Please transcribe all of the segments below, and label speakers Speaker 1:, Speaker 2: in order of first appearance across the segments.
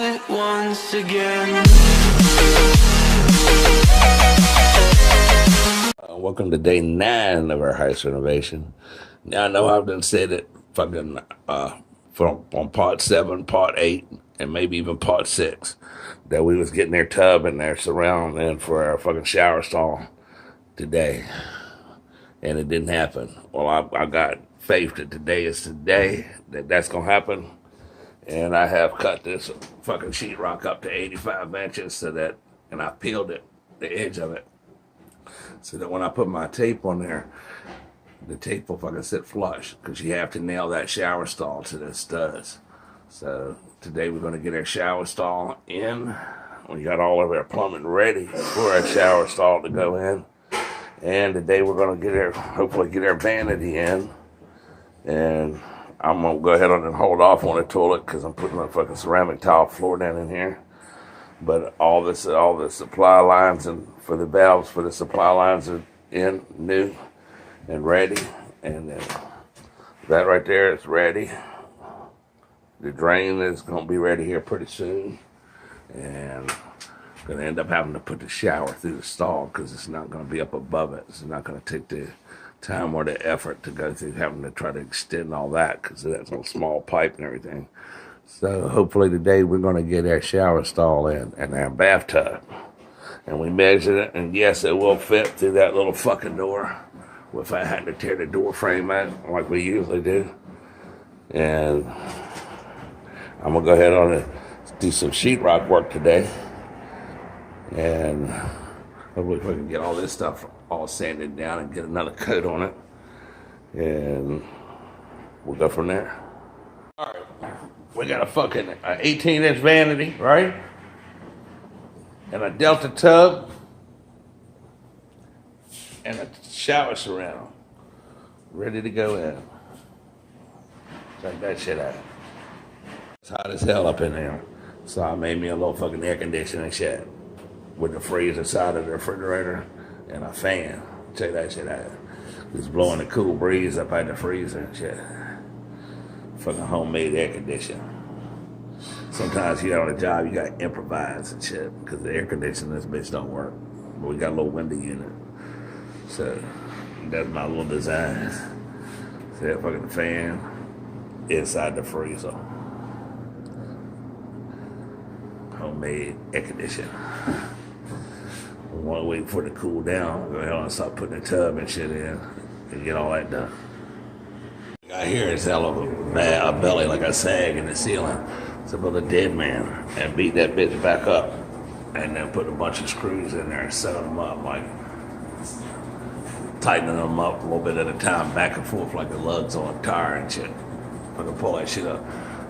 Speaker 1: Once again.
Speaker 2: Welcome to day 9 of our house renovation. Now I know I've done said it fucking from on part 7, part 8, and maybe even part 6 that we was getting their tub and their surround in for our fucking shower stall today, and it didn't happen. Well, I got faith that today is the day that that's gonna happen, and I have cut this fucking sheetrock up to 85 inches so that, and I peeled it, the edge of it, so that when I put my tape on there, the tape will fucking sit flush, because you have to nail that shower stall to the studs. So today we're going to get our shower stall in. We got all of our plumbing ready for our shower stall to go in. And today we're going to get our, hopefully get our vanity in. And I'm going to go ahead and hold off on the toilet because I'm putting a fucking ceramic tile floor down in here. But all the supply lines and for the valves for the supply lines are in, new and ready. And then that right there is ready. The drain is going to be ready here pretty soon. And I'm going to end up having to put the shower through the stall because it's not going to be up above it. It's not going to take the time or the effort to go through having to try to extend all that because that's a small pipe and everything. So hopefully today we're going to get our shower stall in and our bathtub. And we measured it, and yes, it will fit through that little fucking door if I had to tear the door frame out like we usually do. And I'm going to go ahead on and do some sheetrock work today. And hopefully we can get all this stuff all sanded down and get another coat on it. And we'll go from there. All right. We got a fucking 18-inch vanity, right? And a Delta tub. And a shower surround. Ready to go in. Check that shit out. It's hot as hell up in there. So I made me a little fucking air conditioning shit. With the freezer side of the refrigerator and a fan. Check that shit out. It's blowing a cool breeze up out the freezer and shit. Fucking homemade air conditioner. Sometimes you on a job, you gotta improvise and shit because the air conditioner in this bitch don't work. But we got a little window unit. So that's my little design. See that fucking fan inside the freezer. Homemade air conditioner. We want to wait for it to cool down. Go ahead and start putting the tub and shit in and get all that done. I hear it's hell of a belly like a sag in the ceiling. It's about a dead man, and beat that bitch back up, and then put a bunch of screws in there and set them up, like tightening them up a little bit at a time, back and forth like the lugs on a tire and shit. I can pull that shit up.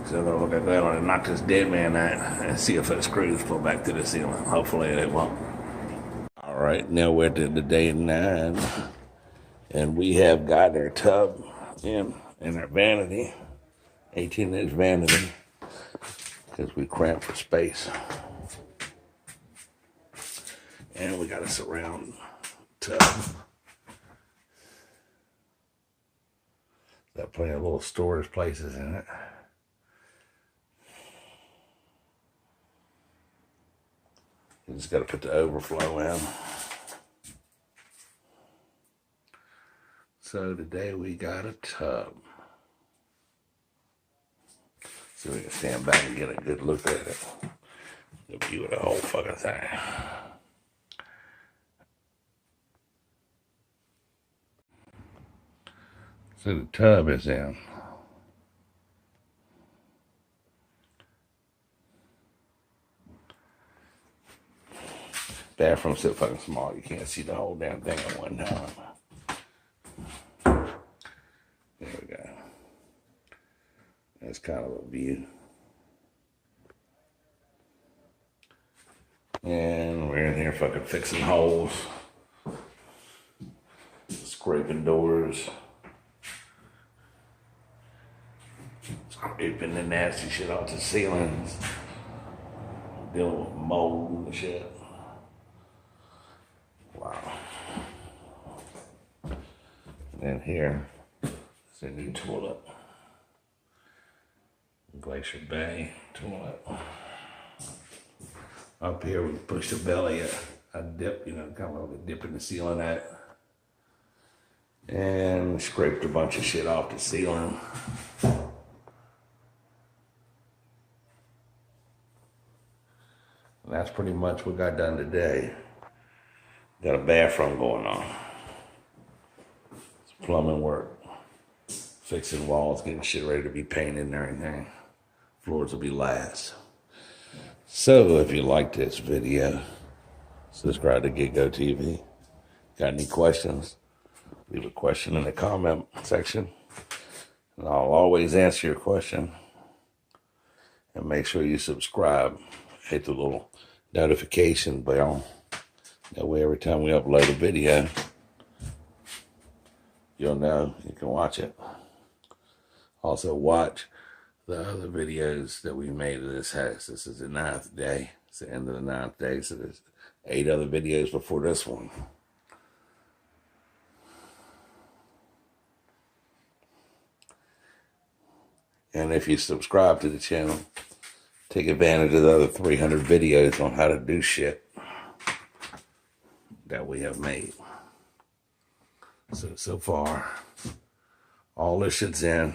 Speaker 2: So I'm gonna go ahead and knock this dead man out and see if the screws pull back to the ceiling. Hopefully they won't. All right, now we're to the day 9, and we have got our tub in our vanity, 18-inch vanity, because we cramped for space. And we got a surround tub. Got plenty of little storage places in it. You just got to put the overflow in. So today we got a tub. So we can stand back and get a good look at it. The view of the whole fucking thing. So the tub is in. Bathroom's so fucking small, you can't see the whole damn thing at one time. There we go. That's kind of a view. And we're in here fucking fixing holes. Scraping doors. Scraping the nasty shit off the ceilings. Dealing with mold and shit. Wow. And then here is a new toilet. Glacier Bay toilet. Up here, we push the belly a dip, kind of like a dip in the ceiling at. And scraped a bunch of shit off the ceiling. And that's pretty much what got done today. Got a bathroom going on. It's plumbing work. Fixing walls, getting shit ready to be painted and everything. Floors will be last. So if you like this video, subscribe to Get-Go TV. Got any questions? Leave a question in the comment section. And I'll always answer your question. And make sure you subscribe. Hit the little notification bell. That way every time we upload a video, you'll know you can watch it. Also watch the other videos that we made of this house. This is the 9th day. It's the end of the 9th day. So there's 8 other videos before this one. And if you subscribe to the channel, take advantage of the other 300 videos on how to do shit that we have made. So far, all this shit's in.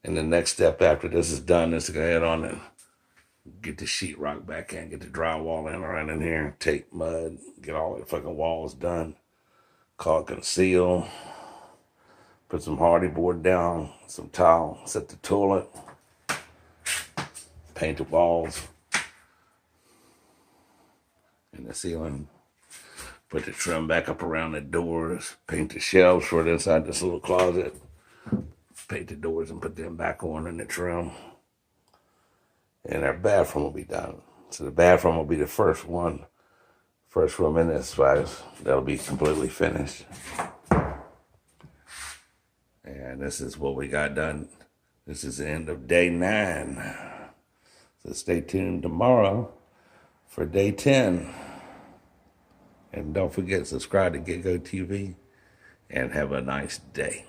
Speaker 2: And the next step after this is done is to go ahead on and get the sheetrock back in, get the drywall in around in here, tape mud, get all the fucking walls done, caulk and seal. Put some hardy board down, some tile, set the toilet, paint the walls and the ceiling, put the trim back up around the doors, paint the shelves for it inside this little closet, paint the doors and put them back on in the trim. And our bathroom will be done. So the bathroom will be the first room in this house that'll be completely finished. And this is what we got done. This is the end of day 9. So stay tuned tomorrow for day 10. And don't forget, subscribe to Get-Go TV and have a nice day.